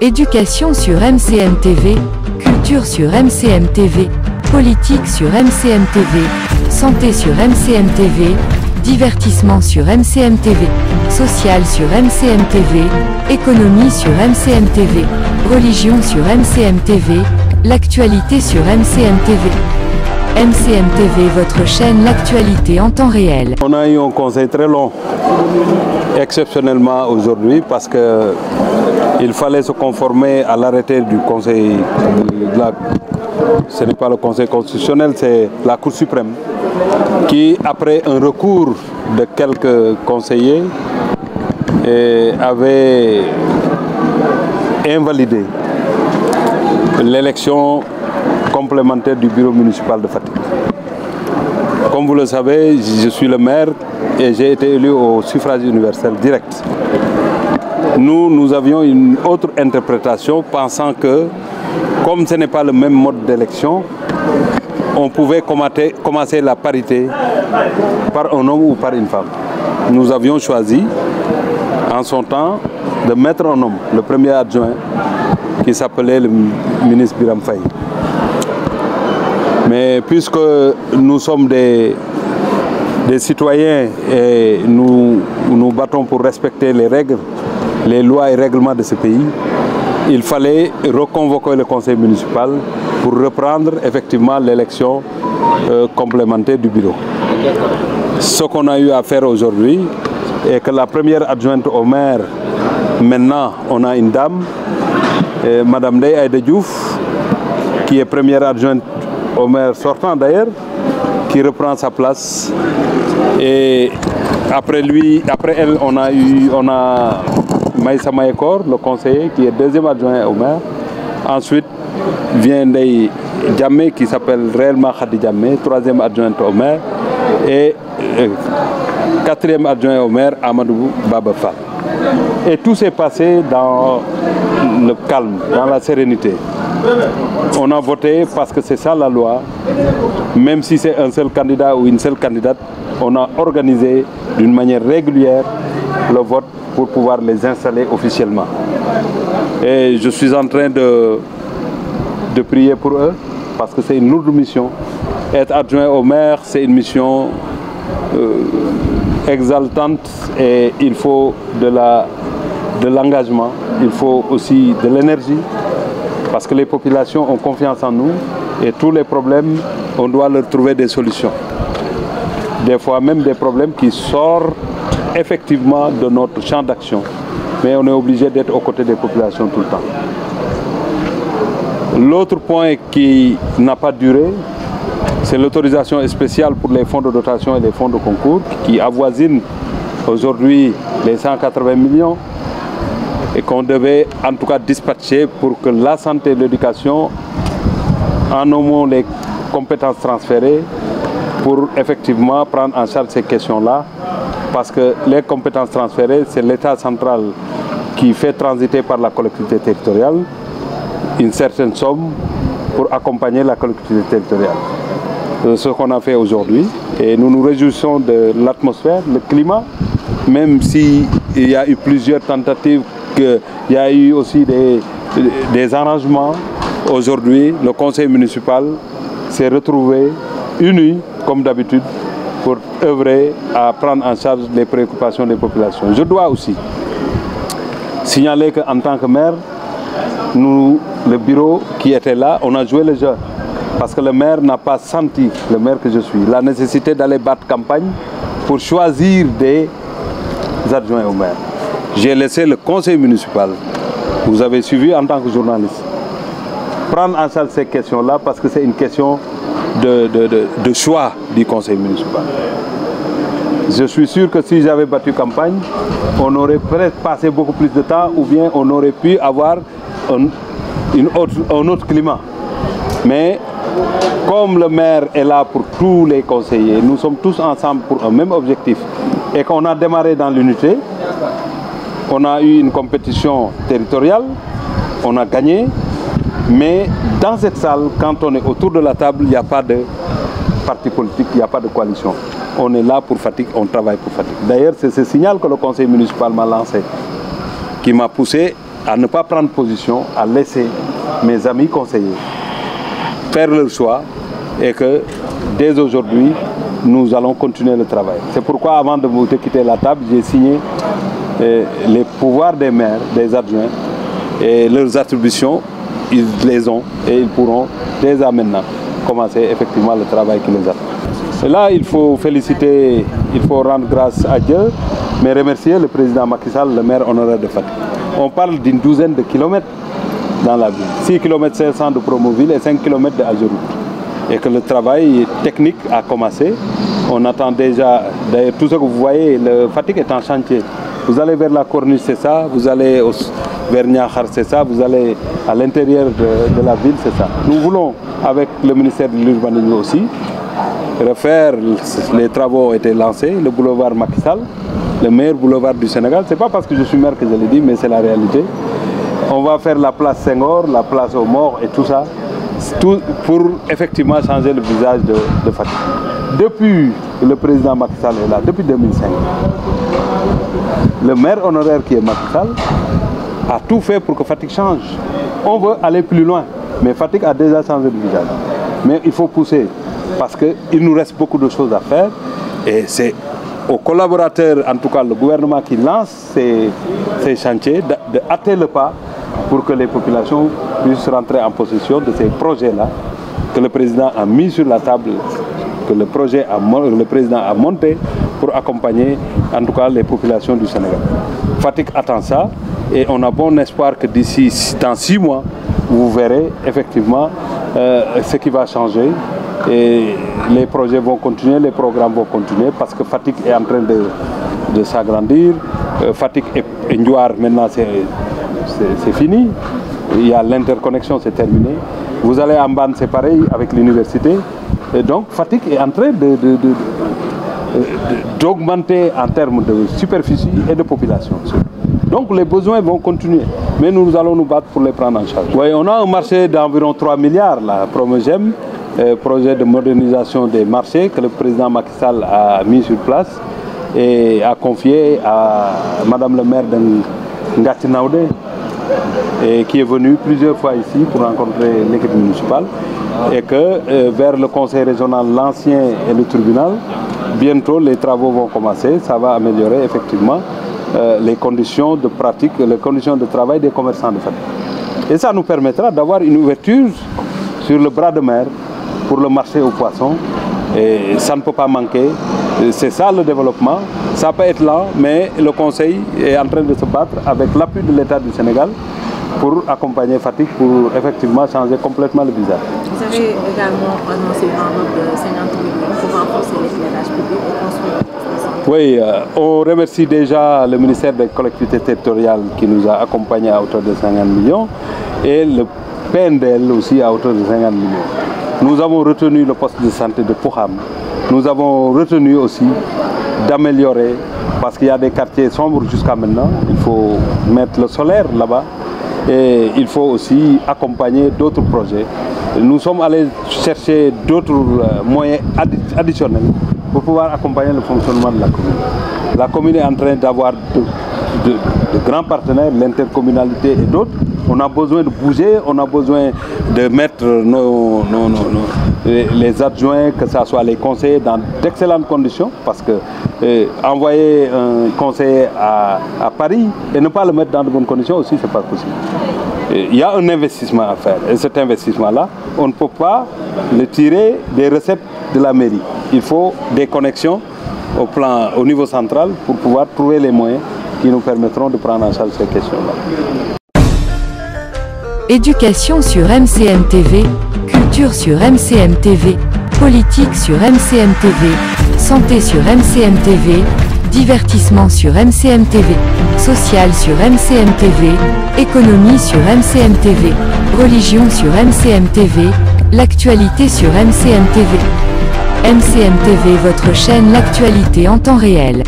Éducation sur MCM TV, culture sur MCM TV, politique sur MCM TV, santé sur MCM TV, divertissement sur MCM TV, social sur MCM TV, économie sur MCM TV, religion sur MCM TV, l'actualité sur MCM TV. MCM TV, votre chaîne l'actualité en temps réel. On a eu un conseil très long, exceptionnellement aujourd'hui, parce que il fallait se conformer à l'arrêté du conseil, ce n'est pas le conseil constitutionnel, c'est la Cour suprême, qui après un recours de quelques conseillers avait invalidé l'élection complémentaire du bureau municipal de Fatick. Comme vous le savez, je suis le maire et j'ai été élu au suffrage universel direct. Nous avions une autre interprétation, pensant que, comme ce n'est pas le même mode d'élection, on pouvait commencer la parité par un homme ou par une femme. Nous avions choisi, en son temps, de mettre un homme, le premier adjoint, qui s'appelait le ministre Biram Faye. Mais puisque nous sommes des citoyens et nous nous battons pour respecter les règles, les lois et règlements de ce pays, il fallait reconvoquer le conseil municipal pour reprendre effectivement l'élection complémentaire du bureau. Ce qu'on a eu à faire aujourd'hui est que la première adjointe au maire, maintenant on a une dame, Madame Ndeye Aïda Diouf, qui est première adjointe au maire sortant d'ailleurs, qui reprend sa place. Et après elle, on a Maïssa Mayekor, le conseiller, qui est deuxième adjoint au maire. Ensuite vient Ndeye Djamé, qui s'appelle réellement Khadi Djamé, troisième adjointe au maire. Et quatrième adjoint au maire, Amadou Baba Fall. Et tout s'est passé dans le calme, dans la sérénité. On a voté parce que c'est ça la loi. Même si c'est un seul candidat ou une seule candidate, on a organisé d'une manière régulière le vote pour pouvoir les installer officiellement. Et je suis en train de prier pour eux parce que c'est une lourde mission. Être adjoint au maire, c'est une mission exaltante et il faut de l'engagement, il faut aussi de l'énergie parce que les populations ont confiance en nous et tous les problèmes, on doit leur trouver des solutions. Des fois même des problèmes qui sortent effectivement de notre champ d'action, mais on est obligé d'être aux côtés des populations tout le temps. L'autre point qui n'a pas duré, c'est l'autorisation spéciale pour les fonds de dotation et les fonds de concours qui avoisinent aujourd'hui les 180 millions et qu'on devait en tout cas dispatcher pour que la santé et l'éducation en auront les compétences transférées pour effectivement prendre en charge ces questions-là, parce que les compétences transférées, c'est l'État central qui fait transiter par la collectivité territoriale une certaine somme pour accompagner la collectivité territoriale. C'est ce qu'on a fait aujourd'hui et nous nous réjouissons de l'atmosphère, le climat, même s'il y a eu plusieurs tentatives, qu'il y a eu aussi des arrangements. Aujourd'hui, le conseil municipal s'est retrouvé uni, comme d'habitude, pour œuvrer à prendre en charge les préoccupations des populations. Je dois aussi signaler qu'en tant que maire, nous, le bureau qui était là, on a joué le jeu. Parce que le maire n'a pas senti, le maire que je suis, la nécessité d'aller battre campagne pour choisir des adjoints au maire. J'ai laissé le conseil municipal, vous avez suivi en tant que journaliste, prendre en charge ces questions-là parce que c'est une question de choix du conseil municipal. Je suis sûr que si j'avais battu campagne, on aurait peut-être passé beaucoup plus de temps ou bien on aurait pu avoir un autre climat. Mais comme le maire est là pour tous les conseillers, nous sommes tous ensemble pour un même objectif et qu'on a démarré dans l'unité, on a eu une compétition territoriale, on a gagné, mais dans cette salle, quand on est autour de la table, il n'y a pas de parti politique, il n'y a pas de coalition. On est là pour Fatick, on travaille pour Fatick. D'ailleurs, c'est ce signal que le conseil municipal m'a lancé, qui m'a poussé à ne pas prendre position, à laisser mes amis conseillers faire leur choix et que dès aujourd'hui, nous allons continuer le travail. C'est pourquoi avant de vous quitter la table, j'ai signé les pouvoirs des maires, des adjoints et leurs attributions, ils les ont et ils pourront dès à maintenant commencer effectivement le travail qui les attend. Et là, il faut féliciter, il faut rendre grâce à Dieu, mais remercier le président Macky Sall, le maire honoraire de Fatick. On parle d'une douzaine de kilomètres dans la ville, 6 km 500 de Promoville et 5 km de Ageroute. Et que le travail technique a commencé. On attend déjà, d'ailleurs tout ce que vous voyez, le Fatick est en chantier. Vous allez vers la Corniche, c'est ça, vous allez vers Niakhar, c'est ça, vous allez à l'intérieur de la ville, c'est ça. Nous voulons, avec le ministère de l'Urbanisme aussi, refaire, les travaux ont été lancés, le boulevard Macky Sall, le meilleur boulevard du Sénégal. Ce n'est pas parce que je suis maire que je le dis, mais c'est la réalité. On va faire la place Senghor, la place aux morts et tout ça, tout pour effectivement changer le visage de Fatick. Depuis le président Macky Sall est là, depuis 2005, le maire honoraire qui est Macky Sall a tout fait pour que Fatick change. On veut aller plus loin, mais Fatick a déjà changé de visage. Mais il faut pousser, parce qu'il nous reste beaucoup de choses à faire, et c'est aux collaborateurs, en tout cas le gouvernement qui lance ces chantiers, de hâter le pas pour que les populations puissent rentrer en possession de ces projets-là que le président a mis sur la table, que le président a monté pour accompagner en tout cas les populations du Sénégal. Fatick attend ça et on a bon espoir que d'ici dans 6 mois, vous verrez effectivement ce qui va changer. Et les projets vont continuer, les programmes vont continuer parce que Fatick est en train de s'agrandir. Fatick et Ndouar, maintenant c'est fini. Il y a l'interconnexion, c'est terminé. Vous allez à Mbane, c'est pareil avec l'université. Et donc Fatick est en train d'augmenter en termes de superficie et de population. Donc les besoins vont continuer, mais nous allons nous battre pour les prendre en charge. Oui, on a un marché d'environ 3 milliards, là, Promogem. Projet de modernisation des marchés que le président Macky Sall a mis sur place et a confié à Madame le maire de Ngati Naoudé, qui est venue plusieurs fois ici pour rencontrer l'équipe municipale, et que vers le conseil régional, l'ancien et le tribunal, bientôt les travaux vont commencer. Ça va améliorer effectivement les conditions de pratique, les conditions de travail des commerçants de Fatick. Et ça nous permettra d'avoir une ouverture sur le bras de mer pour le marché aux poissons, et ça ne peut pas manquer. C'est ça le développement. Ça peut être lent, mais le Conseil est en train de se battre avec l'appui de l'État du Sénégal pour accompagner Fatick, pour effectivement changer complètement le visage. Vous avez également annoncé une enveloppe de 50 millions pour renforcer l'éclairage public et construire. Oui, on remercie déjà le ministère des collectivités territoriales qui nous a accompagnés à hauteur de 50 millions et le PNDL aussi à hauteur de 50 millions. Nous avons retenu le poste de santé de Pouham. Nous avons retenu aussi d'améliorer, parce qu'il y a des quartiers sombres jusqu'à maintenant. Il faut mettre le solaire là-bas et il faut aussi accompagner d'autres projets. Nous sommes allés chercher d'autres moyens additionnels pour pouvoir accompagner le fonctionnement de la commune. La commune est en train d'avoir de grands partenaires, l'intercommunalité et d'autres. On a besoin de bouger, on a besoin de mettre les adjoints, que ce soit les conseillers, dans d'excellentes conditions, parce que envoyer un conseiller à Paris et ne pas le mettre dans de bonnes conditions aussi, ce n'est pas possible. Il y a un investissement à faire, et cet investissement-là, on ne peut pas le tirer des recettes de la mairie. Il faut des connexions au niveau central pour pouvoir trouver les moyens qui nous permettront de prendre en charge ces questions-là. Éducation sur MCM TV, culture sur MCM TV, politique sur MCM TV, santé sur MCM TV, divertissement sur MCM TV, social sur MCM TV, économie sur MCM TV, religion sur MCM TV, l'actualité sur MCM TV. MCM TV, votre chaîne l'actualité en temps réel.